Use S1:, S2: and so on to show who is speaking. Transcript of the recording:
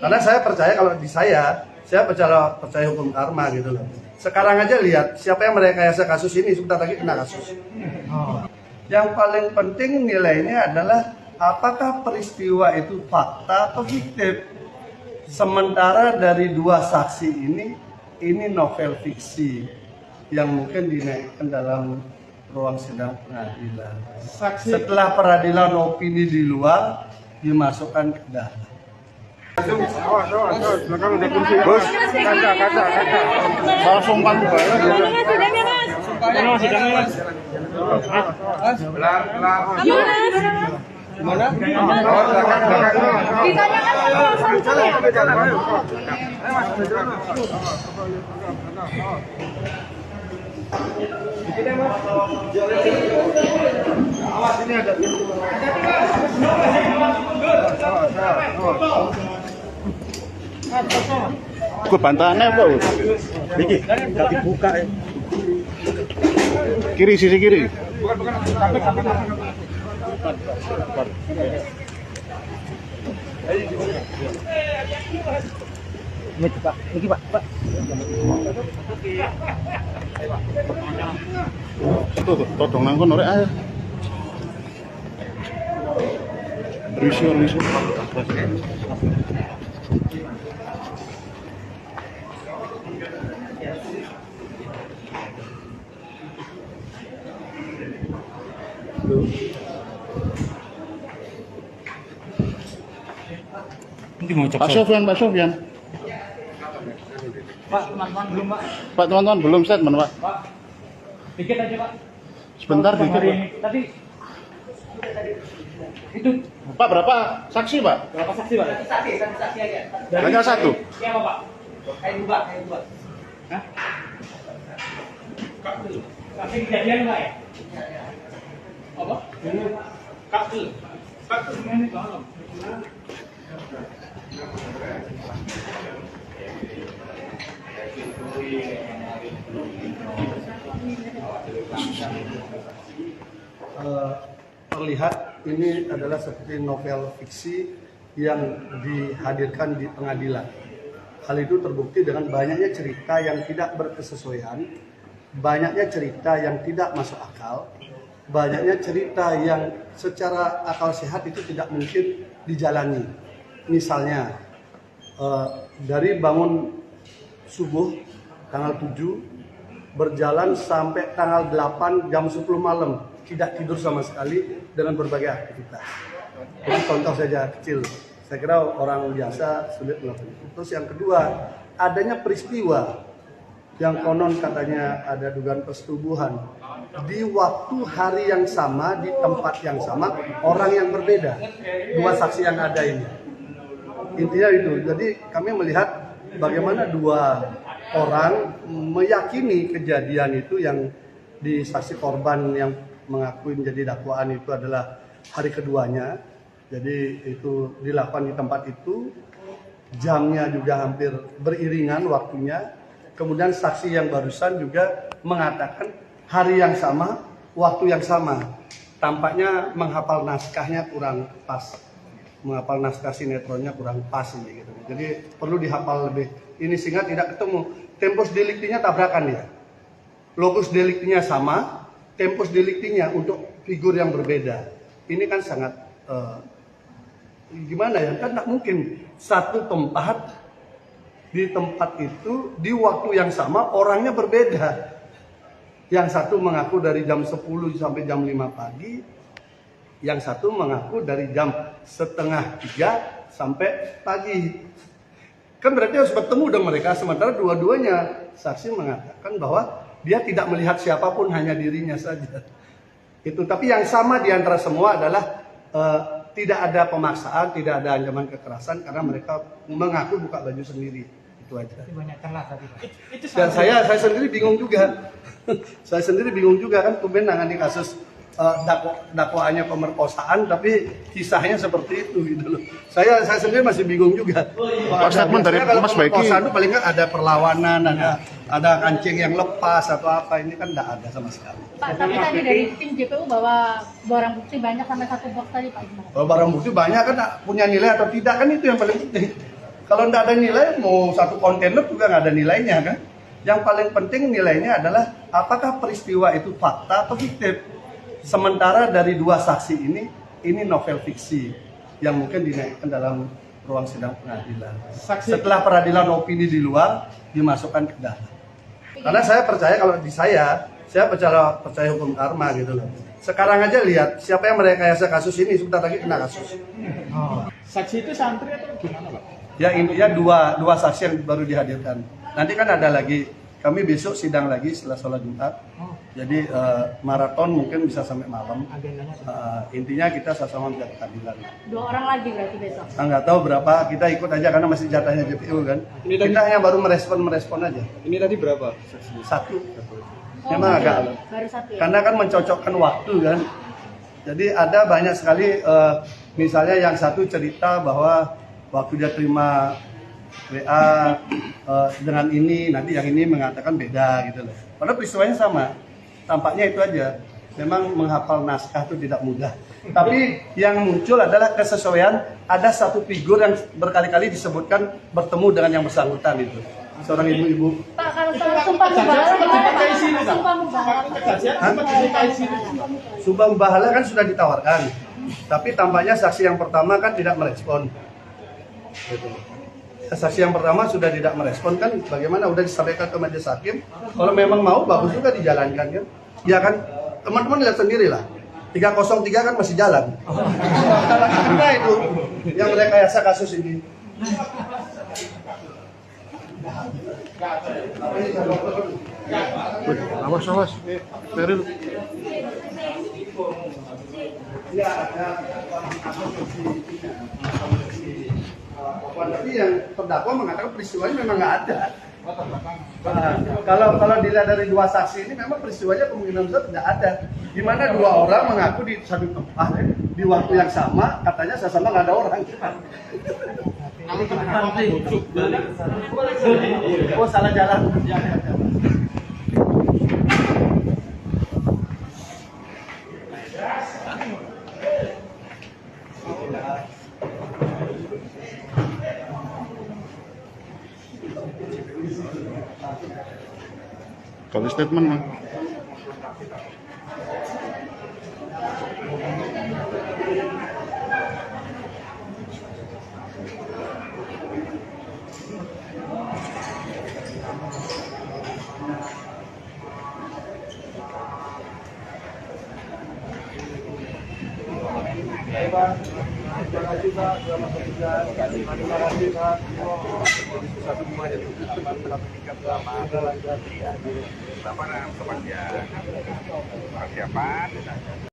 S1: Karena saya percaya kalau di saya percaya hukum karma gitu loh. Sekarang aja lihat siapa yang merekayasa kasus ini sebentar lagi kena kasus. Yang paling penting nilainya adalah apakah peristiwa itu fakta atau fiktif. Sementara dari dua saksi ini novel fiksi yang mungkin dinaikkan dalam ruang sidang pengadilan. Setelah peradilan opini di luar dimasukkan ke dalam.
S2: Bos, kaca. Langsung panggil bayar. Sidangnya, Mas. Gimana?
S1: Awas ini ada.
S2: Ikut bantahannya apa? Dikit, nggak dibuka ya. Kiri, sisi kiri.
S3: Ini Pak, ini Pak.
S2: Tuh, todong nangkon orek aja. Risio. Pak Sofyan.
S3: Pak, teman-teman belum, Pak.
S2: Pak, teman-teman belum statement, Pak.
S3: Pak, dikit aja, Pak.
S2: Sebentar,
S3: Bang,
S2: dikit,
S3: hari
S2: Pak.
S3: ini. Tadi itu
S2: Pak, berapa saksi, Pak?
S3: berapa saksi, Pak? Saksi aja.
S2: Hanya satu.
S3: Siapa, Pak? Kayak dua. Hah? Saksi kejadian, Pak ya? Apa? Saksi ini tolong.
S1: Terlihat ini adalah seperti novel fiksi yang dihadirkan di pengadilan. Hal itu terbukti dengan banyaknya cerita yang tidak berkesesuaian, banyaknya cerita yang tidak masuk akal, banyaknya cerita yang secara akal sehat itu tidak mungkin dijalani. Misalnya, dari bangun subuh tanggal 7 berjalan sampai tanggal 8 jam 10 malam tidak tidur sama sekali dengan berbagai aktivitas. Jadi contoh saja kecil, saya kira orang biasa sulit melakukan itu. Terus yang kedua, adanya peristiwa yang konon katanya ada dugaan persetubuhan di waktu hari yang sama, di tempat yang sama, orang yang berbeda. Dua saksi yang ada ini. Intinya itu. Jadi kami melihat bagaimana dua orang meyakini kejadian itu yang di saksi korban yang mengakui menjadi dakwaan itu adalah hari keduanya. Jadi itu dilakukan di tempat itu, jamnya juga hampir beriringan waktunya. Kemudian saksi yang barusan juga mengatakan hari yang sama, waktu yang sama. Tampaknya menghafal naskahnya kurang pas, menghafal naskah sinetronnya kurang pas ini gitu. Jadi perlu dihafal lebih ini sehingga tidak ketemu. Tempus deliktinya tabrakan ya. Lokus deliktinya sama, tempus deliktinya untuk figur yang berbeda. Ini kan sangat gimana ya? Kan tidak mungkin satu tempat, di tempat itu di waktu yang sama orangnya berbeda. Yang satu mengaku dari jam 10 sampai jam 5 pagi, yang satu mengaku dari jam 2:30 sampai pagi. Kan berarti harus bertemu dengan mereka, sementara dua-duanya saksi mengatakan bahwa dia tidak melihat siapapun, hanya dirinya saja. Itu. Tapi yang sama di antara semua adalah tidak ada pemaksaan, tidak ada ancaman kekerasan karena mereka mengaku buka baju sendiri. Itu aja.
S3: Banyak celah tadi, Pak.
S1: Dan saya sendiri bingung juga. Saya sendiri bingung juga kan tumben nangani kasus dakwaannya pemerkosaan tapi kisahnya seperti itu gitu loh. Saya sendiri masih bingung juga.
S2: Pak, statement dari Mas Baiki.
S1: Pemerkosaan itu paling nggak ada perlawanan, ada kancing yang lepas atau apa, ini kan nggak ada sama sekali.
S4: Pak, tapi tadi dari tim JPU bawa barang bukti banyak sampai 1 box tadi Pak. Gimana?
S1: Kalau barang bukti banyak kan punya nilai atau tidak kan itu yang paling penting. Kalau nggak ada nilai, mau satu kontainer juga nggak ada nilainya kan. Yang paling penting nilainya adalah apakah peristiwa itu fakta atau fiktif. Sementara dari dua saksi ini novel fiksi yang mungkin dinaikkan dalam ruang sidang pengadilan. Setelah peradilan opini di luar, dimasukkan ke dalam. Karena saya percaya kalau di saya percaya hukum karma gitu loh. Sekarang aja lihat siapa yang merekayasa kasus ini, sebentar lagi kena kasus.
S2: Saksi itu santri atau gimana, Pak?
S1: Ya intinya dua saksi yang baru dihadirkan. Nanti kan ada lagi, kami besok sidang lagi setelah sholat Jumat. Jadi maraton mungkin bisa sampai malam. Intinya kita sama-sama menjaga keadilan.
S4: 2 orang lagi berarti besok.
S1: Nggak tahu berapa, kita ikut aja karena masih jatahnya JPU kan. Kita hanya baru merespon aja.
S2: Ini tadi berapa saksinya?
S1: Satu. Memang agak
S4: baru 1 ya?
S1: karena kan mencocokkan waktu kan. Jadi ada banyak sekali misalnya yang satu cerita bahwa waktu dia terima WA dengan ini, nanti yang ini mengatakan beda gitu loh. Padahal peristiwanya sama. Tampaknya itu aja. Memang menghafal naskah itu tidak mudah. Tapi yang muncul adalah kesesuaian. Ada satu figur yang berkali-kali disebutkan bertemu dengan yang bersangkutan itu. Seorang ibu-ibu.
S4: Pak, kalau soal sumpah mubahala gimana Pak? Sumpah mubahala.
S1: Sumpah mubahala kan sudah ditawarkan. Tapi tampaknya saksi yang pertama kan tidak merespon. Gitu. Saksi yang pertama sudah tidak merespon kan, bagaimana udah disampaikan ke majelis hakim. Kalau memang mau bagus juga dijalankan kan. Ya kan, teman-teman lihat sendiri lah. 303 kan masih jalan. Karena itu yang merekayasa kasus ini.
S2: Awas. Feril.
S1: Ya, ada tapi yang terdakwa mengatakan peristiwanya memang nggak ada. Kalau dilihat dari dua saksi ini memang peristiwanya kemungkinan besar tidak ada. Di mana dua orang mengaku di satu tempat di waktu yang sama, katanya sama nggak ada orang. Oh salah jalan.
S2: Kalau statement, Bang.
S1: Terima kasih Pak, selamat bekerja. Terima kasih Pak. Satu semuanya itu
S5: Persiapan